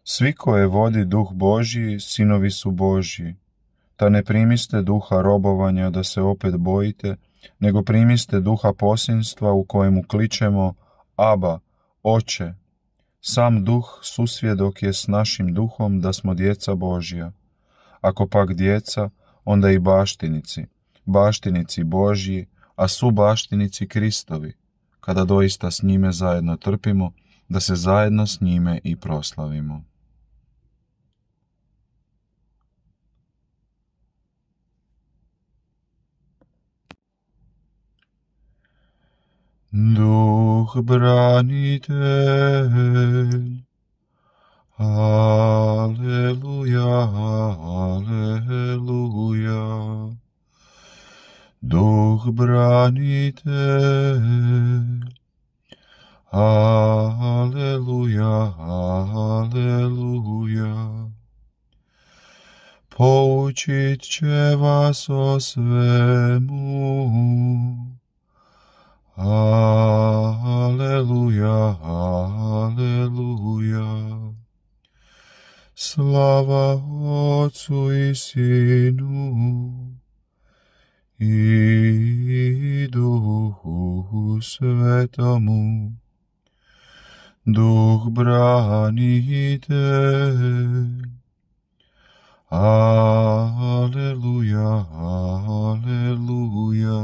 Svi koje vodi duh Božji, sinovi su Božji. Ta ne primiste duha robovanja da se opet bojite, nego primiste duha posinstva u kojemu kličemo Aba, Oče. Sam duh susvjedok je s našim duhom da smo djeca Božja. Ako pak djeca, onda i baštinici, baštinici Božji, a su baštinici Kristovi, kada doista s njime zajedno trpimo, da se zajedno s njime i proslavimo. Duh branitelj, Aleluja, aleluja. Duh branitelj, Aleluja, aleluja. Poučit će vas o svemu, Aleluja, aleluja. Slava Otcu i Sinu i Duhu Svetomu. Duh branitelj, Aleluja, aleluja.